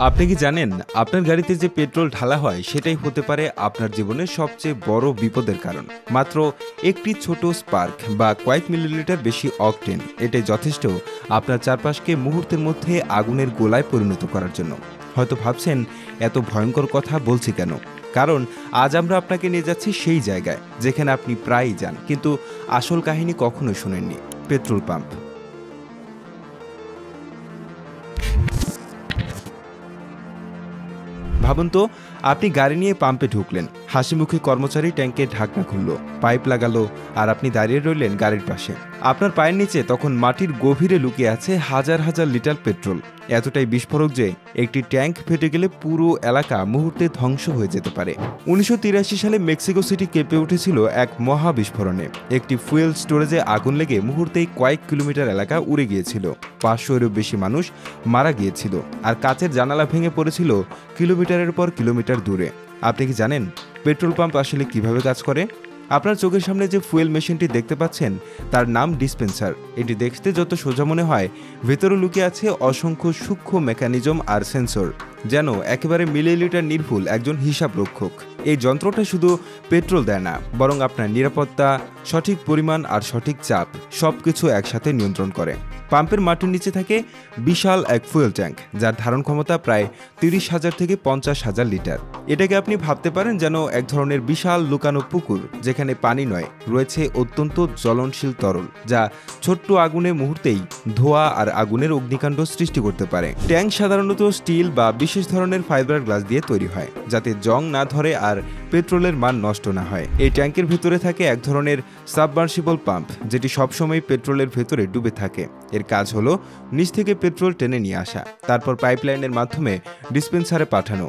আপনি কি জানেন আপনার গাড়িতে যে পেট্রোল ঢালা হয় সেটাই হতে পারে আপনার জীবনের সবচেয়ে বড় বিপদের কারণ। মাত্র একটি ছোট স্পার্ক বা কয়েক মিলিলিটার বেশি অকটেন এটাই যথেষ্ট আপনার চারপাশকে মুহূর্তের মধ্যে আগুনের গোলায় পরিণত করার জন্য। হয়তো ভাবছেন এত ভয়ঙ্কর কথা বলছি কেন, কারণ আজ আমরা আপনাকে নিয়ে যাচ্ছি সেই জায়গায় যেখানে আপনি প্রায়ই যান কিন্তু আসল কাহিনী কখনো শোনেননি, পেট্রোল পাম্প। ভাবুন তো, আপনি গাড়ি নিয়ে পাম্পে ঢুকলেন, হাসিমুখী কর্মচারী ট্যাঙ্কে ঢাকনা খুলল, পাইপ লাগালো, আর আপনি দাঁড়িয়ে রইলেন গাড়ির পাশে। আপনার পায়ের নিচে তখন মাটির গভীরে লুকিয়ে আছে হাজার হাজার লিটার পেট্রোল। এতটাই বিস্ফোরক যে একটি ট্যাঙ্ক ফেটে গেলে পুরো এলাকা মুহূর্তে ধ্বংস হয়ে যেতে পারে। 1983 সালে মেক্সিকো সিটি কেঁপে উঠেছিল এক মহা বিস্ফোরণে। একটি ফুয়েল স্টোরেজে আগুন লেগে মুহূর্তেই কয়েক কিলোমিটার এলাকা উড়ে গিয়েছিল, 500-এরও বেশি মানুষ মারা গিয়েছিল, আর কাচের জানালা ভেঙে পড়েছিল কিলোমিটারের পর কিলোমিটার দূরে। আপনি কি জানেন পেট্রোল পাম্প আসলে কিভাবে কাজ করে? আপনার চোখের সামনে যে ফুয়েল মেশিনটি দেখতে পাচ্ছেন তার নাম ডিসপেন্সার। এটি দেখতে যত সোজা মনে হয়, ভেতরে লুকিয়ে আছে অসংখ্য সূক্ষ্ম মেকানিজম আর সেন্সর, যেন একেবারে মিলিলিটার নির্ভুল একজন হিসাব রক্ষক। এই যন্ত্রটা শুধু পেট্রোল দেয় না, বরং আপনার নিরাপত্তা, সঠিক পরিমাণ আর সঠিক চাপ সবকিছু একসাথে নিয়ন্ত্রণ করে। পাম্পের মাটির নিচে থাকে বিশাল এক ফুয়েল ট্যাঙ্ক, যার ধারণ ক্ষমতা প্রায় 30,000 থেকে 50,000 লিটার। এটাকে আপনি ভাবতে পারেন যেন এক ধরনের বিশাল লুকানো পুকুর, যেখানে পানি নয়, রয়েছে অত্যন্ত জ্বলনশীল তরল, যা ছোট্ট আগুনে মুহূর্তেই ধোঁয়া আর আগুনের অগ্নিকাণ্ড সৃষ্টি করতে পারে। ট্যাঙ্ক সাধারণত স্টিল বা বিশেষ ধরনের ফাইবার গ্লাস দিয়ে তৈরি হয়, যাতে জং না ধরে আর পেট্রোলের মান নষ্ট না হয়। এই ট্যাঙ্কের ভেতরে থাকে এক ধরনের সাবমার্সিবল পাম্প, যেটি সবসময় পেট্রোলের ভেতরে ডুবে থাকে। এর কাজ হলো নিচ থেকে পেট্রোল টেনে নিয়ে আসা, তারপর পাইপলাইনের মাধ্যমে ডিসপেন্সারে পাঠানো।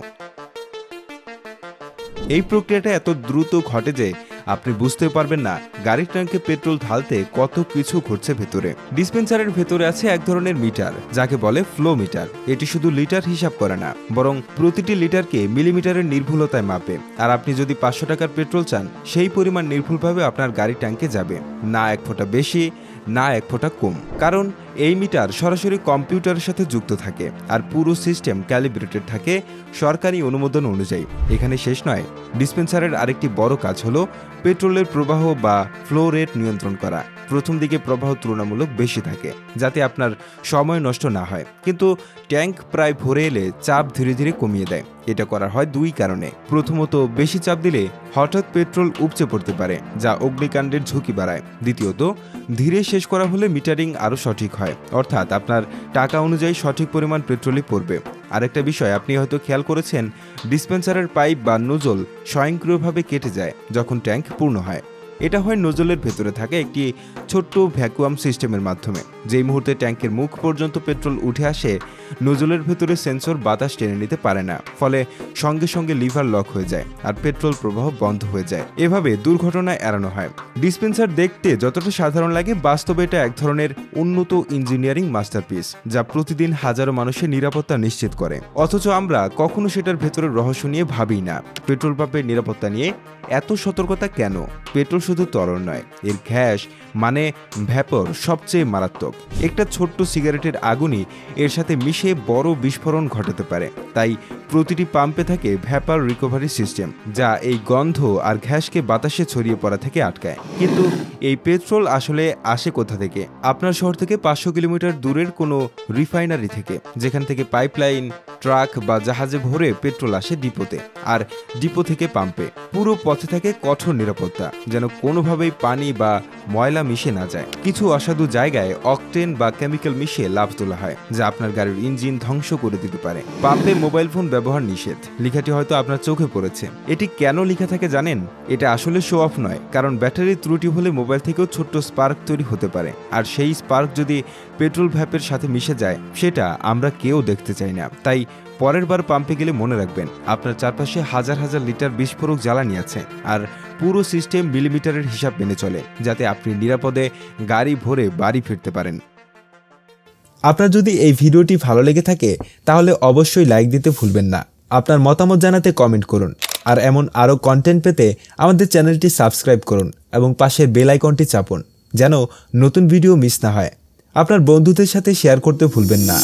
এই প্রক্রিয়াটা এত দ্রুত ঘটে যে আপনি বুঝতে পারবেন না গাড়ির ট্যাঙ্কে পেট্রোল ঢালতে কত কিছু ঘটছে ভেতরে। ডিসপেন্সারের ভেতরে আছে এক ধরনের মিটার, যাকে বলে ফ্লো মিটার। এটি শুধু লিটার হিসাব করে না, বরং প্রতিটি লিটারকে মিলিমিটারের নির্ভুলতায় মাপে। আর আপনি যদি 500 টাকার পেট্রোল চান, সেই পরিমাণ নির্ভুলভাবে আপনার গাড়ির ট্যাঙ্কে যাবে, না এক ফোঁটা বেশি, না এক ফোঁটা কম। কারণ এই মিটার সরাসরি কম্পিউটারের সাথে যুক্ত থাকে, আর পুরো সিস্টেম ক্যালিব্রেটেড থাকে সরকারি অনুমোদন অনুযায়ী। এখানে শেষ নয়, ডিসপেন্সারের আরেকটি বড় কাজ হলো পেট্রোলের প্রবাহ বা ফ্লো রেট নিয়ন্ত্রণ করা। প্রথম দিকে প্রবাহ তুলনামূলক বেশি থাকে, যাতে আপনার সময় নষ্ট না হয়, কিন্তু ট্যাঙ্ক প্রায় ভরে এলে চাপ ধীরে ধীরে কমিয়ে দেয়। এটা করা হয় দুই কারণে। প্রথমত, বেশি চাপ দিলে হঠাৎ পেট্রোল উপচে পড়তে পারে, যা অগ্নিকাণ্ডের ঝুঁকি বাড়ায়। দ্বিতীয়ত, ধীরে শেষ করা হলে মিটারিং আরও সঠিক হয়, অর্থাৎ আপনার টাকা অনুযায়ী সঠিক পরিমাণ পেট্রোলই পড়বে। আরেকটা বিষয় আপনি হয়তো খেয়াল করেছেন, ডিসপেন্সারের পাইপ বা নোজল স্বয়ংক্রিয়ভাবে কেটে যায় যখন ট্যাঙ্ক পূর্ণ হয়। এটা হয় নোজলের ভেতরে থাকে একটি ছোট্ট ভ্যাকুয়াম সিস্টেমের মাধ্যমে। যেই মুহূর্তে ট্যাঙ্কের মুখ পর্যন্ত পেট্রোল উঠে আসে, নোজলের ভেতরে সেন্সর বাতাস টেনে নিতে পারে না, ফলে সঙ্গে সঙ্গে লিভার লক হয়ে যায় আর পেট্রোল প্রবাহ বন্ধ হয়ে যায়। এভাবে দুর্ঘটনা এড়ানো হয়। ডিসপেন্সার দেখতে যতটা সাধারণ লাগে, বাস্তবে এটা এক ধরনের উন্নত ইঞ্জিনিয়ারিং মাস্টারপিস, যা প্রতিদিন হাজারো মানুষের নিরাপত্তা নিশ্চিত করে। অথচ আমরা কখনো সেটার ভেতরের রহস্য নিয়ে ভাবি না। পেট্রোল পাম্পের নিরাপত্তা নিয়ে এত সতর্কতা কেন? পেট্রোল শুধু তরল নয়, এর গ্যাস মানে ভ্যাপর সবচেয়ে মারাত্মক। একটা ছোট্ট সিগারেটের আগুনই এর সাথে মিশে বড় বিস্ফোরণ ঘটাতে পারে। তাই প্রতিটি পাম্পে থাকে ভ্যাপার রিকভারি সিস্টেম, যা এই গন্ধ আর গ্যাসকে বাতাসে ছড়িয়ে পড়া থেকে আটকায়। কিন্তু এই পেট্রোল আসলে আসে কোথা থেকে? আপনার শহর থেকে 500 কিলোমিটার দূরের কোনো রিফাইনারি থেকে, যেখান থেকে পাইপলাইন, ট্রাক বা জাহাজে ভরে পেট্রোল আসে ডিপোতে, আর ডিপো থেকে পাম্পে। পুরো পথে থাকে কঠোর নিরাপত্তা, যেন কোনোভাবেই পানি বা ময়লা মিশে না যায়। কিছু অসাধু জায়গায় অকটেন বা কেমিক্যাল মিশিয়ে লাভ তোলা হয়, যা আপনার গাড়ির ইঞ্জিন ধ্বংস করে দিতে পারে। পাম্পে মোবাইল ফোন ব্যবহার নিষেধ, লেখাটি হয়তো আপনার চোখে পড়েছে। এটি কেন লেখা থাকে জানেন? এটা আসলে শো অফ নয়, কারণ ব্যাটারির ত্রুটি হলে মোবাইল থেকেও ছোট্ট স্পার্ক তৈরি হতে পারে, আর সেই স্পার্ক যদি পেট্রোল ভ্যাপের সাথে মিশে যায়, সেটা আমরা কেউ দেখতে চাই না। তাই পরের বার পাম্পে গেলে মনে রাখবেন, আপনার চারপাশে হাজার হাজার লিটার বিস্ফোরক জ্বালানি আছে, আর পুরো সিস্টেম মিলিমিটারের হিসাব মেনে চলে, যাতে আপনি নিরাপদে গাড়ি ভরে বাড়ি ফিরতে পারেন। আপনার যদি এই ভিডিওটি ভালো লেগে থাকে, তাহলে অবশ্যই লাইক দিতে ভুলবেন না। আপনার মতামত জানাতে কমেন্ট করুন, আর এমন আরও কন্টেন্ট পেতে আমাদের চ্যানেলটি সাবস্ক্রাইব করুন এবং পাশের বেল আইকনটি চাপুন, যেন নতুন ভিডিও মিস না হয়। আপনার বন্ধুদের সাথে শেয়ার করতে ভুলবেন না।